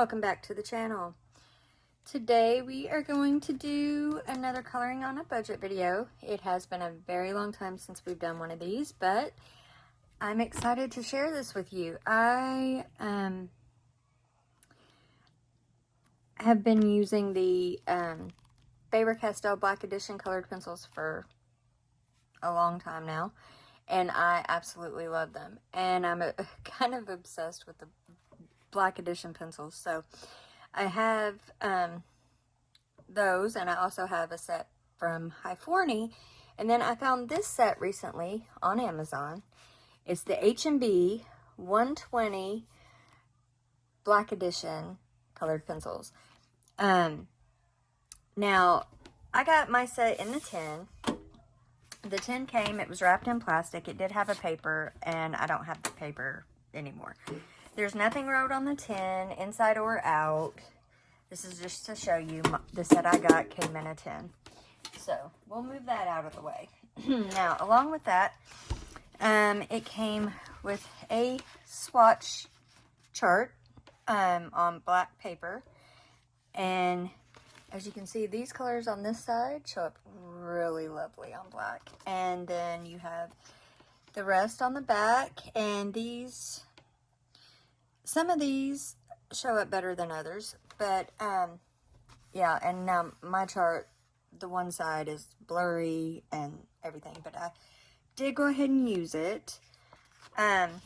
welcome back to the channel. Today we are going to do another coloring on a budget video. It has been a very long time since we've done one of these, but I'm excited to share this with you. I have been using the Faber-Castell Black Edition colored pencils for a long time now, and I absolutely love them. And I'm kind of obsessed with the Black Edition pencils. So I have those, and I also have a set from High Forney. And then I found this set recently on Amazon. It's the H&B 120 Black Edition colored pencils. Now, I got my set in the tin. The tin came, it was wrapped in plastic. It did have a paper, and I don't have the paper anymore. There's nothing wrote on the tin, inside or out. This is just to show you the set I got came in a tin. So, we'll move that out of the way. Now, along with that, it came with a swatch chart on black paper. And as you can see, these colors on this side show up really lovely on black. And then you have the rest on the back. And these, some of these show up better than others. But, yeah, and now my chart, the one side is blurry and everything. But I did go ahead and use it. And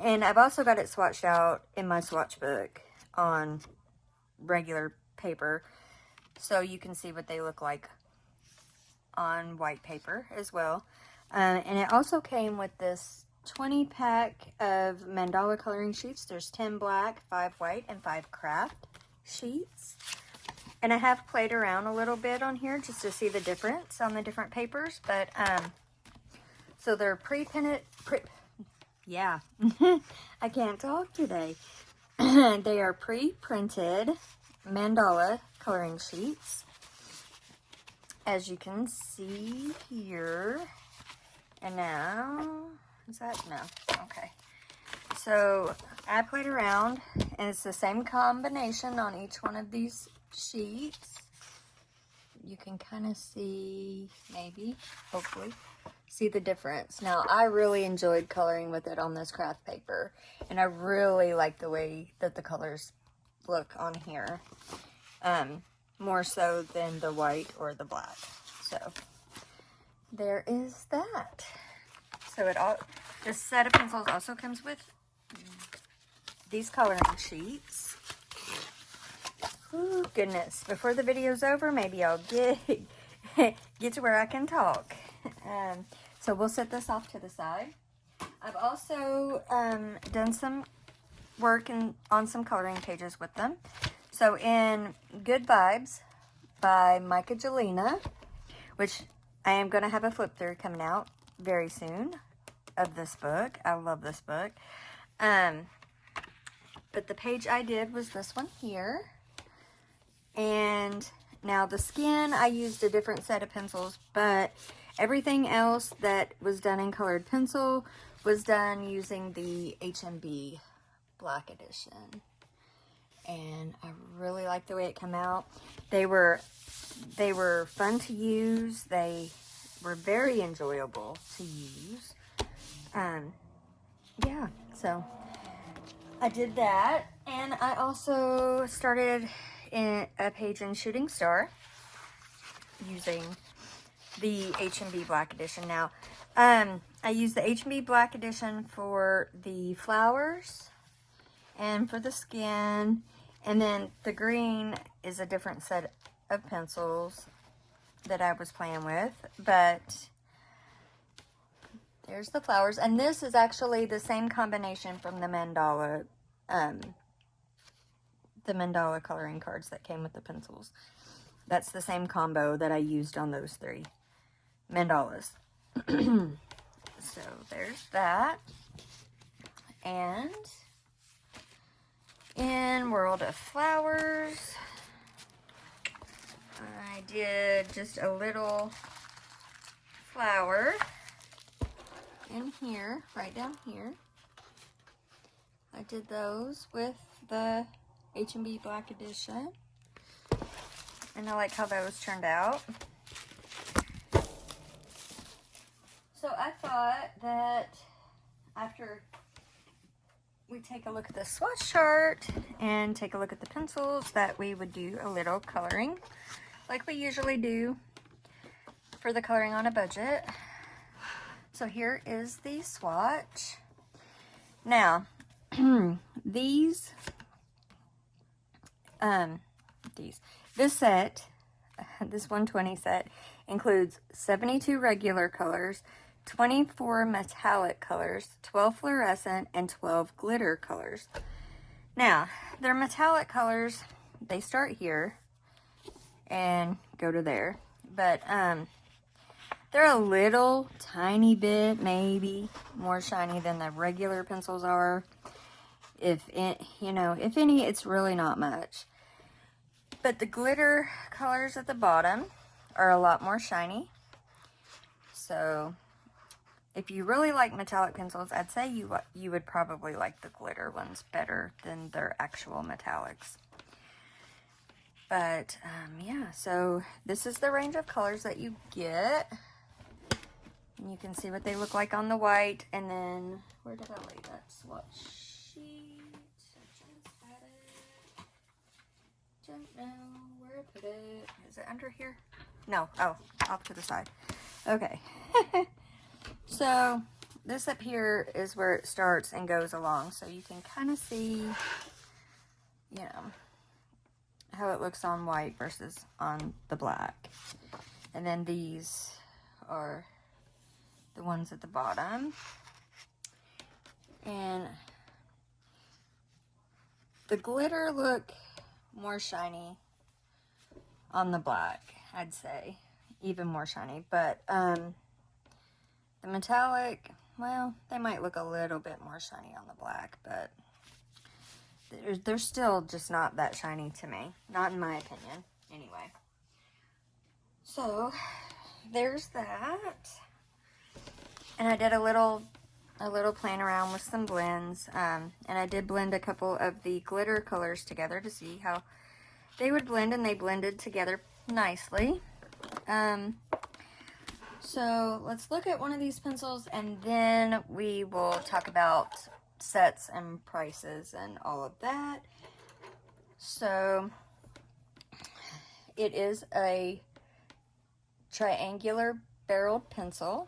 I've also got it swatched out in my swatch book on regular paper, so you can see what they look like on white paper as well. And it also came with this 20 pack of mandala coloring sheets. There's 10 black, 5 white, and 5 craft sheets. And I have played around a little bit on here just to see the difference on the different papers. But so they're pre-printed. Yeah, I can't talk today. They are pre-printed mandala coloring sheets, as you can see here. And now, is that? No. Okay. So I played around, and it's the same combination on each one of these sheets. You can kind of see, maybe, hopefully, see the difference. Now, I really enjoyed coloring with it on this craft paper, and I really like the way that the colors look on here, more so than the white or the black. So there is that. So this set of pencils also comes with these coloring sheets. Oh goodness, before the video's over, maybe I'll get to where I can talk. So we'll set this off to the side. I've also done some work on some coloring pages with them. So in Good Vibes by Micah Jelena, which I am going to have a flip through coming out very soon of this book. I love this book. But the page I did was this one here. And now the skin, I used a different set of pencils, but everything else that was done in colored pencil was done using the H&B Black Edition. And I really like the way it came out. They were fun to use. They were very enjoyable to use. Yeah, so I did that. And I also started in a page in Shooting Star using the H&B Black Edition. Now, I use the H&B Black Edition for the flowers and for the skin, and then the green is a different set of pencils that I was playing with, but there's the flowers. And this is actually the same combination from the mandala coloring cards that came with the pencils. That's the same combo that I used on those 3 mandalas. So there's that. And in World of Flowers, I did just a little flower in here, right down here. I did those with the H&B Black Edition. And I like how those turned out. So I thought that after we take a look at the swatch chart and take a look at the pencils, that we would do a little coloring like we usually do for the coloring on a budget. So here is the swatch. Now, this set, this 120 set, includes 72 regular colors, 24 metallic colors, 12 fluorescent, and 12 glitter colors. Now, their metallic colors, they start here and go to there. But they're a little tiny bit, maybe, more shiny than the regular pencils are. If any, it's really not much. But the glitter colors at the bottom are a lot more shiny. So if you really like metallic pencils, I'd say you would probably like the glitter ones better than their actual metallics. But yeah, so this is the range of colors that you get. And you can see what they look like on the white. And then, where did I lay that swatch sheet? I just had it. Don't know where I put it. Is it under here? No. Oh, off to the side. Okay. So this up here is where it starts and goes along. So you can kind of see, how it looks on white versus on the black. And then these are the ones at the bottom. And the glitter look more shiny on the black, I'd say. Even more shiny. But the metallic, well, they might look a little bit more shiny on the black, but they're still just not that shiny to me. Not in my opinion, anyway. So, there's that. And I did a little playing around with some blends. And I did blend a couple of the glitter colors together to see how they would blend, and they blended together nicely. So let's look at one of these pencils, and then we will talk about sets and prices and all of that. So it is a triangular barreled pencil,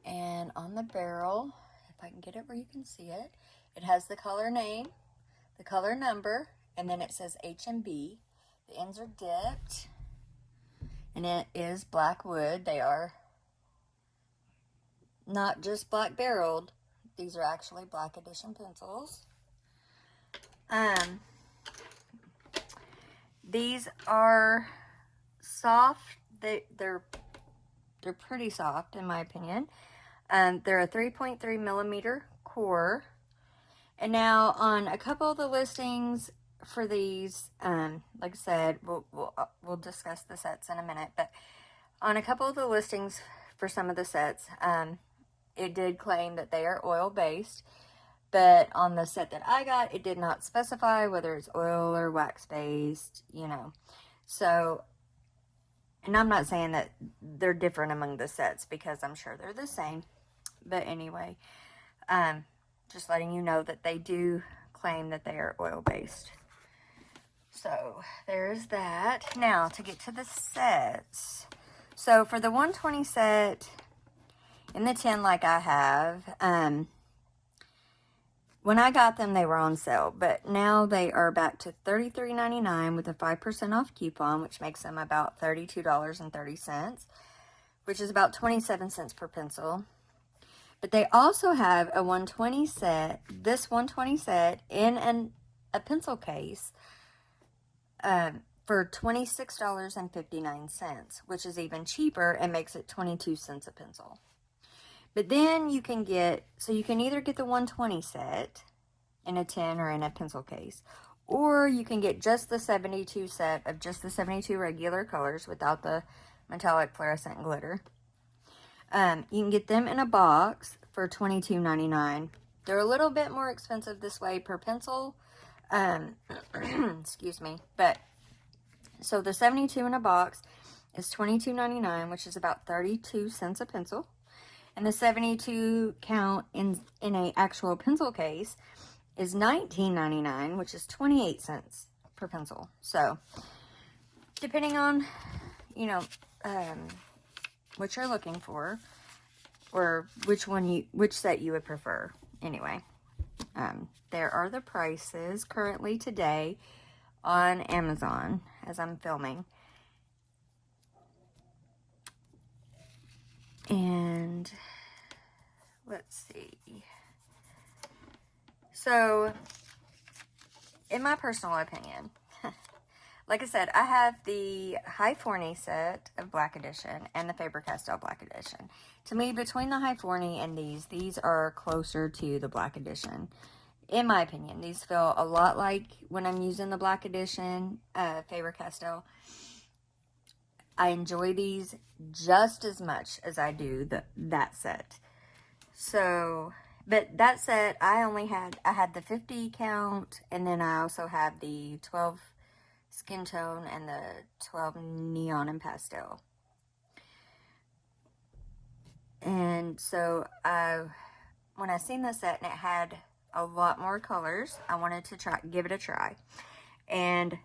and on the barrel, if I can get it where you can see it, it has the color name, the color number, and then it says H&B. The ends are dipped, and it is black wood. They are not just black barreled. These are actually Black Edition pencils. These are soft. They're pretty soft in my opinion. They're a 3.3 millimeter core. And now on a couple of the listings for these, like I said, we'll discuss the sets in a minute, but on a couple of the listings for some of the sets, it did claim that they are oil-based, but on the set that I got, it did not specify whether it's oil or wax-based, So, and I'm not saying that they're different among the sets, because I'm sure they're the same, but anyway, just letting you know that they do claim that they are oil-based. So, there's that. Now, to get to the sets. So, for the 120 set, in the tin like I have, when I got them, they were on sale, but now they are back to $33.99 with a 5% off coupon, which makes them about $32.30, which is about 27 cents per pencil. But they also have a 120 set, this 120 set in a pencil case for $26.59, which is even cheaper and makes it 22 cents a pencil. But then you can you can either get the 120 set in a tin or in a pencil case, or you can get just the 72 set of just the 72 regular colors without the metallic, fluorescent, and glitter. You can get them in a box for $22.99. They're a little bit more expensive this way per pencil, Excuse me. But, so the 72 in a box is $22.99, which is about 32 cents a pencil. And the 72 count in a actual pencil case is $19.99, which is 28 cents per pencil. So, depending on, you know, what you're looking for, or which set you would prefer. Anyway, there are the prices currently today on Amazon as I'm filming. And let's see. So, in my personal opinion, like I said, I have the High Forney set of Black Edition and the Faber-Castell Black Edition. To me, between the High Forney and these are closer to the Black Edition. In my opinion, these feel a lot like when I'm using the Black Edition Faber-Castell. I enjoy these just as much as I do that set. So, but that set, I had the 50 count, and then I also have the 12 skin tone and the 12 neon and pastel. And so, when I seen this set and it had a lot more colors, I wanted to give it a try. And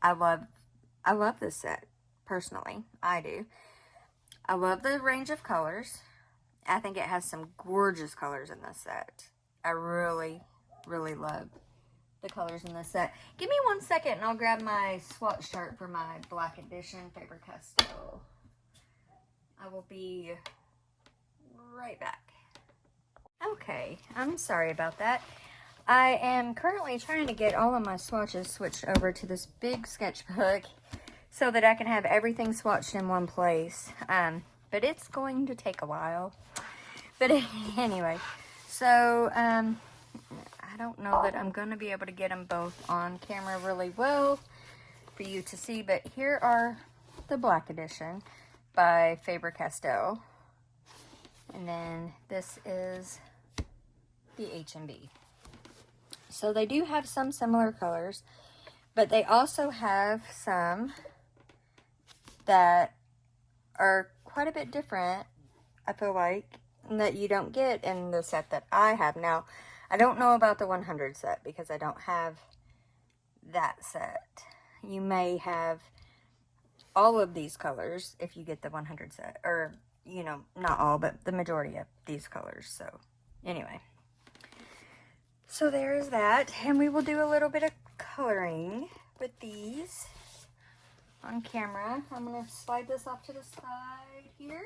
I love this set. Personally, I do. I love the range of colors. I think it has some gorgeous colors in this set. I really, really love the colors in this set. Give me 1 second and I'll grab my swatch chart for my Black Edition Faber-Castell. I will be right back. Okay, I'm sorry about that. I am currently trying to get all of my swatches switched over to this big sketchbook so that I can have everything swatched in one place. But it's going to take a while. But anyway, so I don't know that I'm going to be able to get them both on camera really well for you to see. But here are the Black Edition by Faber-Castell. And then this is the H&B. So they do have some similar colors, but they also have some that are quite a bit different, I feel like, that you don't get in the set that I have. Now, I don't know about the 100 set because I don't have that set. You may have all of these colors if you get the 100 set, or, you know, not all, but the majority of these colors. So, anyway. So, there is that, and we will do a little bit of coloring with these on camera. I'm going to slide this off to the side here.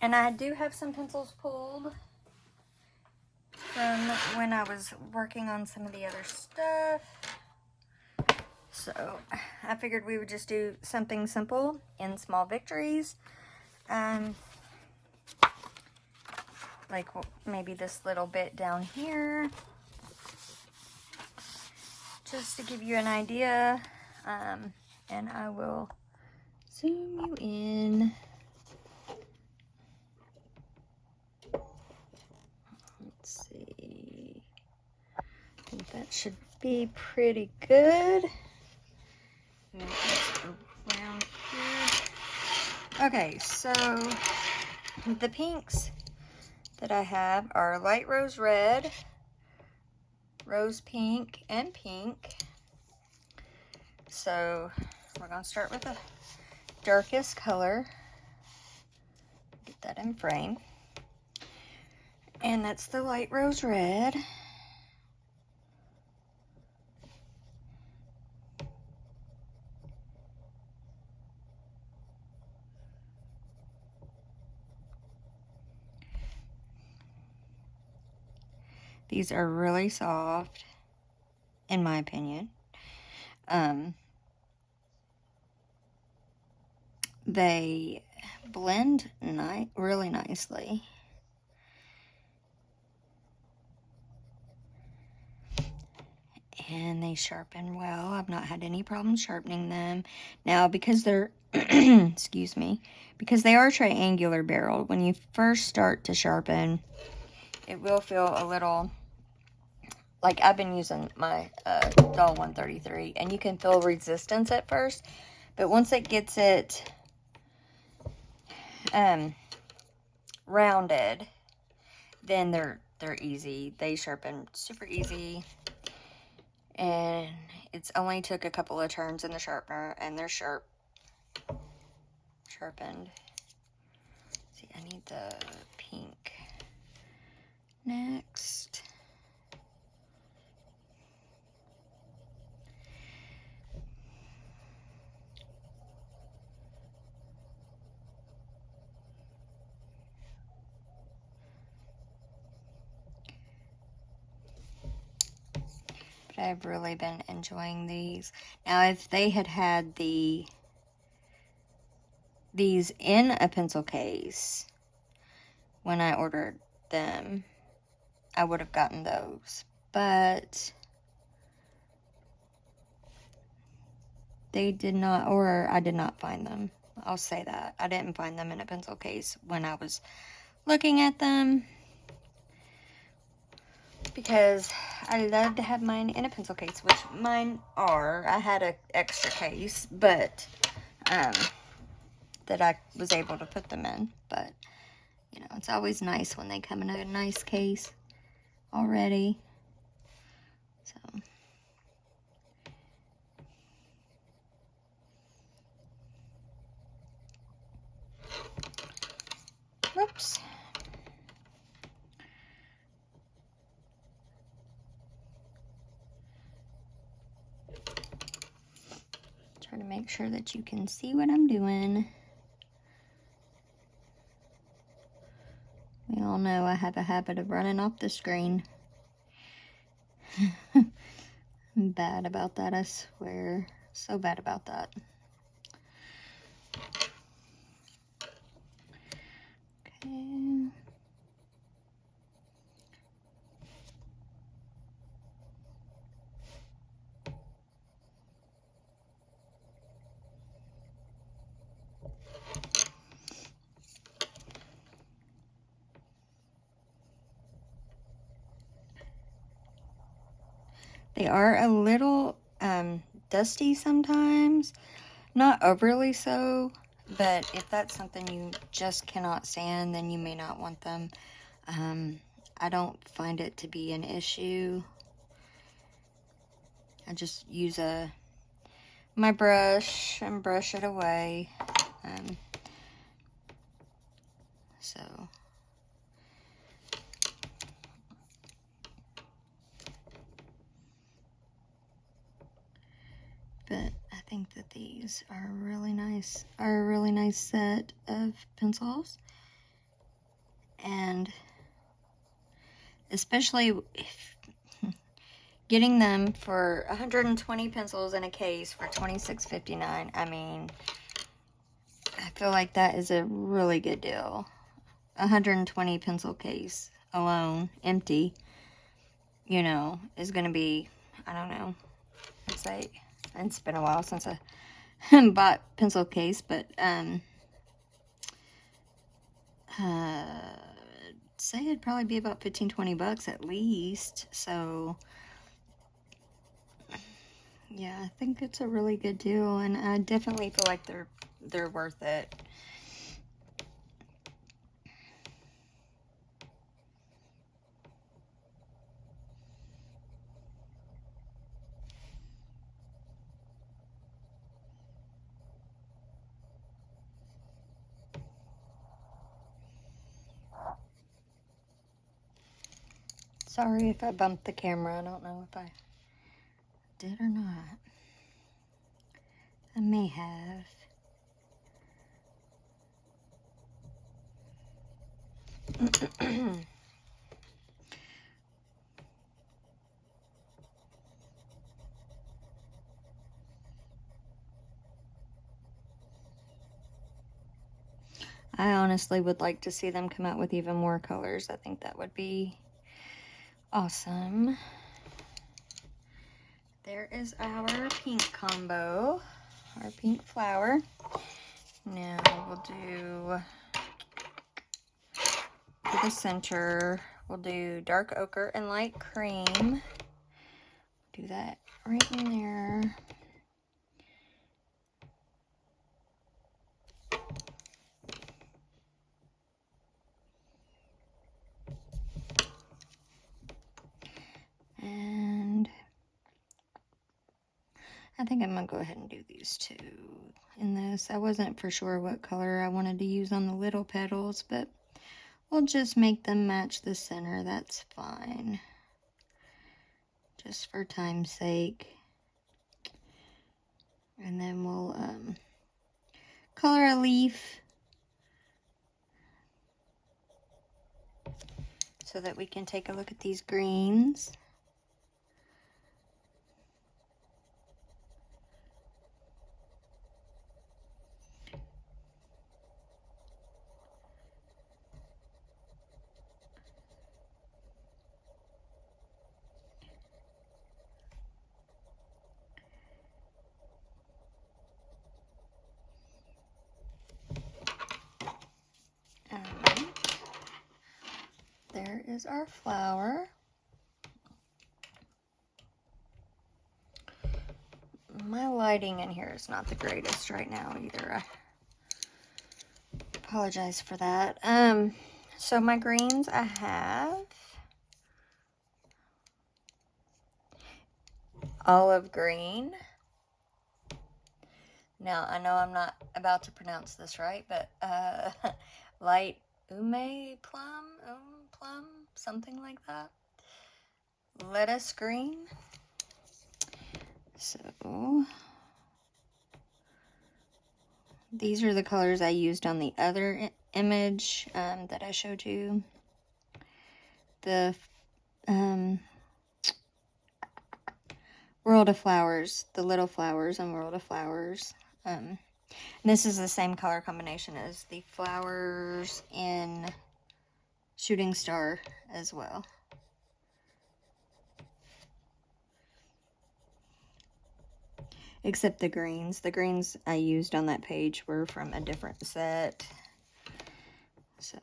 And I do have some pencils pulled from when I was working on some of the other stuff. So I figured we would just do something simple in small victories. Like maybe this little bit down here. Just to give you an idea. And I will zoom you in. Let's see. I think that should be pretty good. Around here. Okay, so the pinks that I have are light rose red, rose pink, and pink. So we're going to start with the darkest color. Get that in frame. And that's the light rose red. These are really soft, in my opinion. They blend really nicely. And they sharpen well. I've not had any problems sharpening them. Now, because they're, excuse me, because they are triangular barreled, when you first start to sharpen, it will feel a little like I've been using my Doll 133, and you can feel resistance at first, but once it gets it rounded, then they're easy. They sharpen super easy, and it's only took a couple of turns in the sharpener, and they're sharpened. See, I need the pink next. But I've really been enjoying these. Now, if they had these in a pencil case when I ordered them, I would have gotten those. But they did not, or I did not find them. I'll say that. I didn't find them in a pencil case when I was looking at them, because I love to have mine in a pencil case, which mine are. I had an extra case, but that I was able to put them in. But, you know, it's always nice when they come in a nice case already. So, whoops. Try to make sure that you can see what I'm doing. We all know I have a habit of running off the screen. I'm bad about that, I swear. So bad about that. Okay. They are a little dusty sometimes, not overly so, but if that's something you just cannot stand, then you may not want them. I don't find it to be an issue. I just use my brush and brush it away. So... But I think that these are a really nice set of pencils. And especially if getting them for 120 pencils in a case for $26.59. I mean, I feel like that is a really good deal. 120 pencil case alone, empty, you know, is going to be, I don't know, I'd say... It's been a while since I bought pencil case, but say it'd probably be about 15-20 bucks at least. So yeah, I think it's a really good deal, and I definitely feel like they're worth it. Sorry if I bumped the camera. I don't know if I did or not. I may have. I honestly would like to see them come out with even more colors. I think that would be awesome. There is our pink combo, our pink flower. Now we'll do, for the center, we'll do dark ochre and light cream. Do that right in there. And I think I'm gonna go ahead and do these two in this. I wasn't for sure what color I wanted to use on the little petals, but we'll just make them match the center. That's fine. Just for time's sake. And then we'll color a leaf so that we can take a look at these greens. There is our flower. My lighting in here is not the greatest right now either. I apologize for that. So my greens I have olive green. Now I know I'm not about to pronounce this right, but light plum, something like that. Lettuce green. So these are the colors I used on the other image that I showed you. The World of Flowers, the little flowers on World of Flowers. And this is the same color combination as the flowers in Shooting Star as well. Except the greens. The greens I used on that page were from a different set. So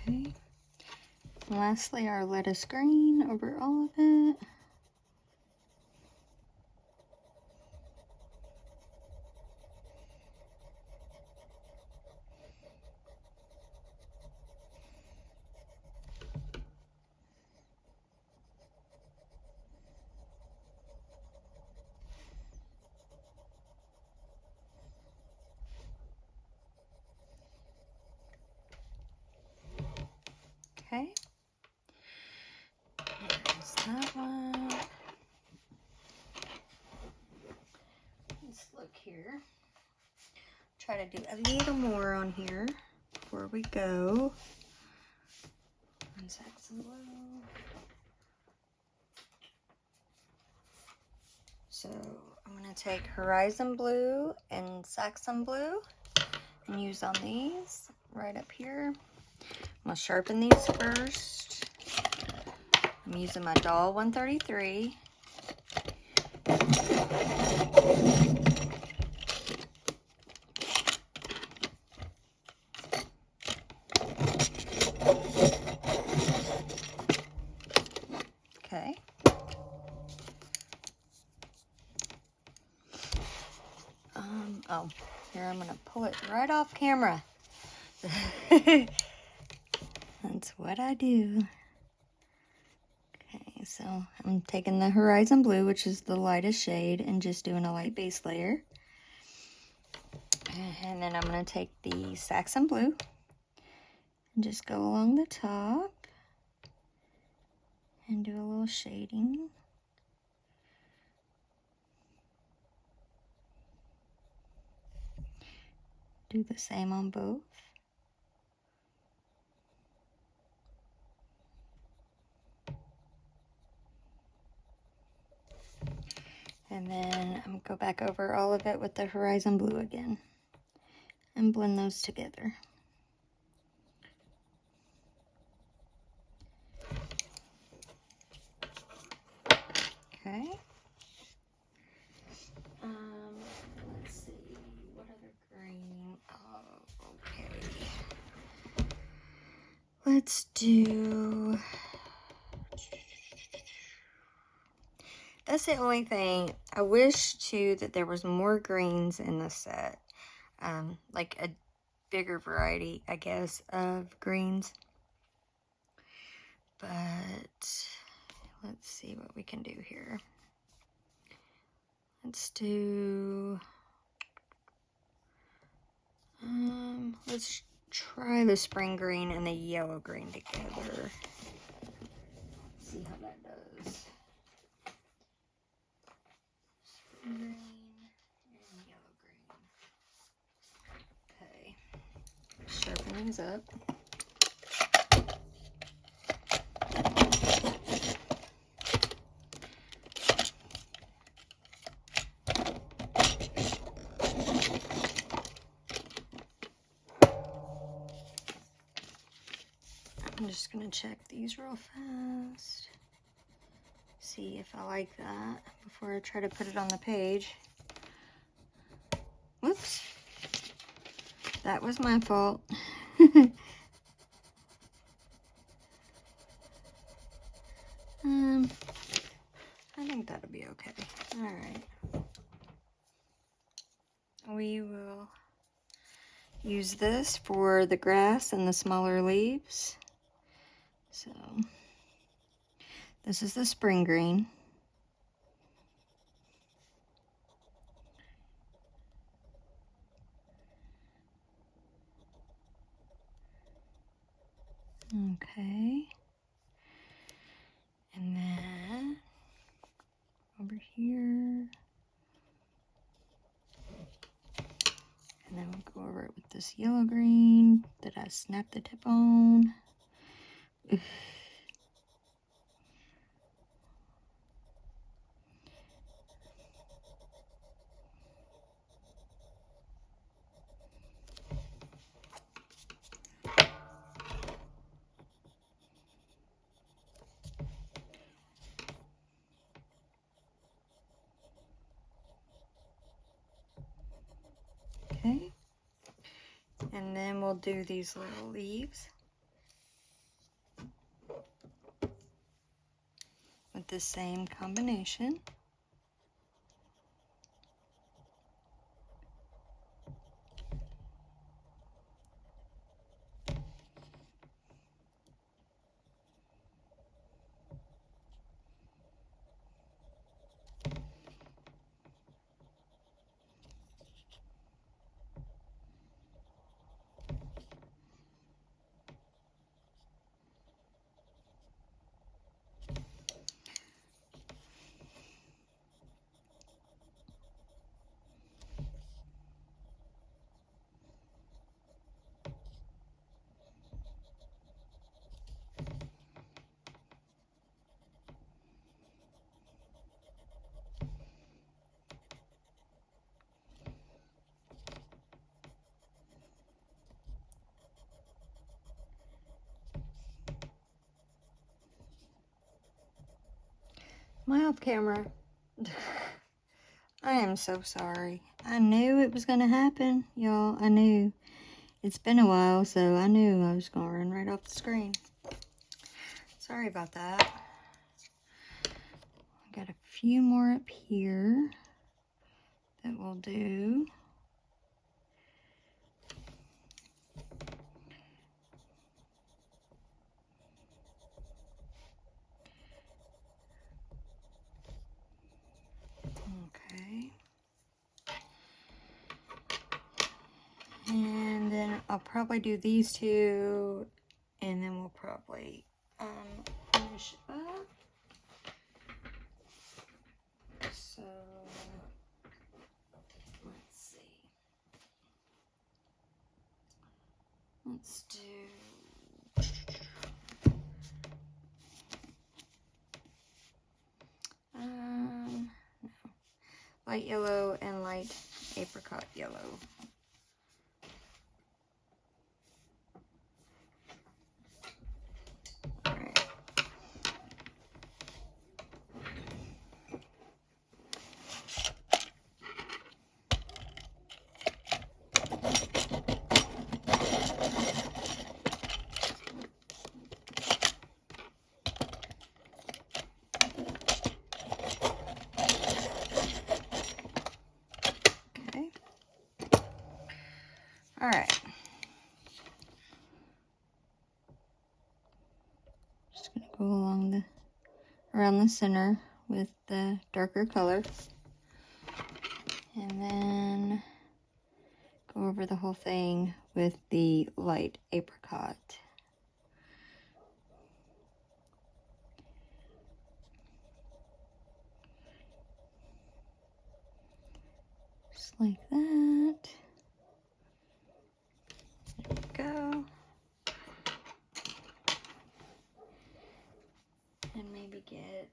okay. And lastly, our lettuce green over all of it. Okay. There's that one. Let's look here. Try to do a little more on here before we go. Saxon blue. So I'm going to take Horizon Blue and Saxon Blue and use on these right up here. I'm going to sharpen these first. I'm using my Doll 133. Okay. Oh, here I'm going to pull it right off camera. That's what I do. Okay, so I'm taking the Horizon Blue, which is the lightest shade, and just doing a light base layer. And then I'm going to take the Saxon Blue and just go along the top and do a little shading. Do the same on both. And then I'm going to go back over all of it with the Horizon Blue again and blend those together. Okay. Let's see, what other green? Oh, okay. Let's do, that's the only thing. I wish too that there was more greens in the set. Like a bigger variety, I guess, of greens. But let's see what we can do here. Let's do, let's try the spring green and the yellow green together. See how that does. Spring green and yellow green. Okay. Sharpen these up. I'm just gonna check these real fast. See if I like that before I try to put it on the page. Whoops. That was my fault. I think that'll be okay. Alright. We will use this for the grass and the smaller leaves. So, this is the spring green. Okay. And then over here. And then we'll go over it with this yellow green that I snapped the tip on. Oof. Okay. And then we'll do these little leaves with the same combination. My off camera. I am so sorry. I knew it was going to happen, y'all. I knew. It's been a while, so I knew I was going to run right off the screen. Sorry about that. I got a few more up here that we'll do. Okay. And then I'll probably do these two, and then we'll probably finish up. So let's see. Let's do no. Light yellow and light apricot yellow. All right. Alright. Just going to go along around the center with the darker color. And then go over the whole thing with the light apricot. Just like that. There we go. And maybe get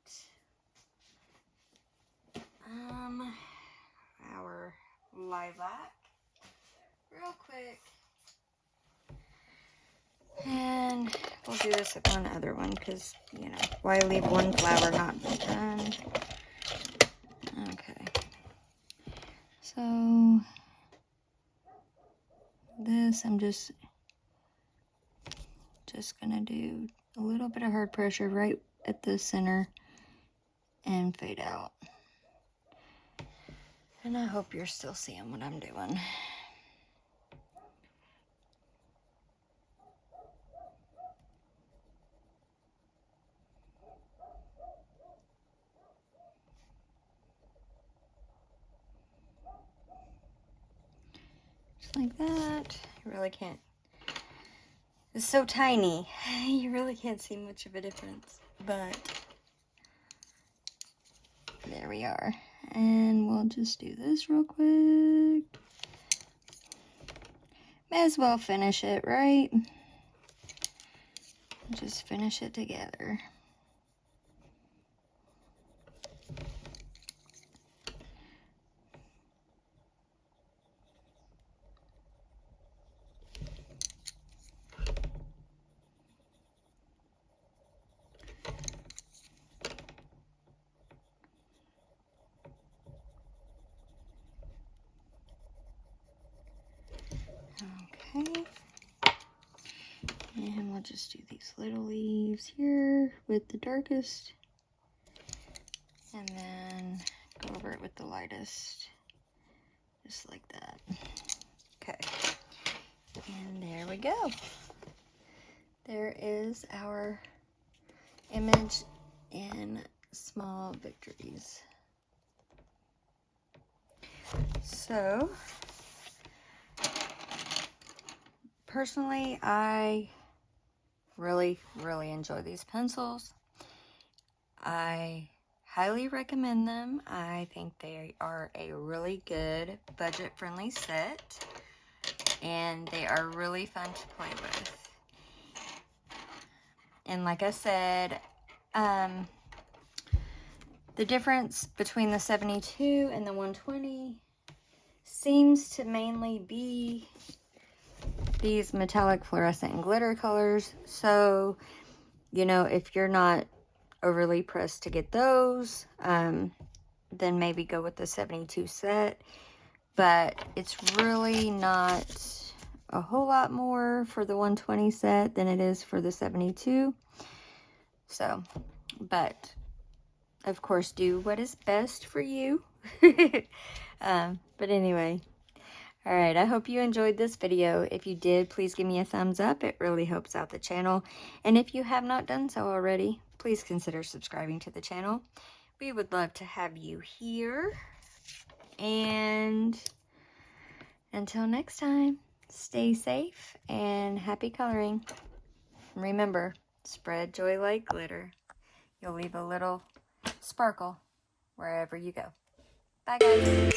our lilac real quick. And we'll do this with one other one because, you know, why leave one flower not done? Okay. So this I'm just gonna do a little bit of hard pressure right at the center and fade out. And I hope you're still seeing what I'm doing. Just like that. You really can't. It's so tiny. You really can't see much of a difference. But there we are. And we'll just do this real quick. May as well finish it, right? Just finish it together. Okay. And we'll just do these little leaves here with the darkest. And then go over it with the lightest. Just like that. Okay. And there we go. There is our image in Small Victories. So, personally, I really enjoy these pencils. I highly recommend them. I think they are a really good budget-friendly set, and they are really fun to play with. And like I said, the difference between the 72 and the 120 seems to mainly be these metallic fluorescent and glitter colors. So, you know, if you're not overly pressed to get those, then maybe go with the 72 set. But it's really not a whole lot more for the 120 set than it is for the 72. So, but of course, do what is best for you. But anyway, all right, I hope you enjoyed this video. If you did, please give me a thumbs up. It really helps out the channel. And if you have not done so already, please consider subscribing to the channel. We would love to have you here. And until next time, stay safe and happy coloring. Remember, spread joy like glitter. You'll leave a little sparkle wherever you go. Bye, guys.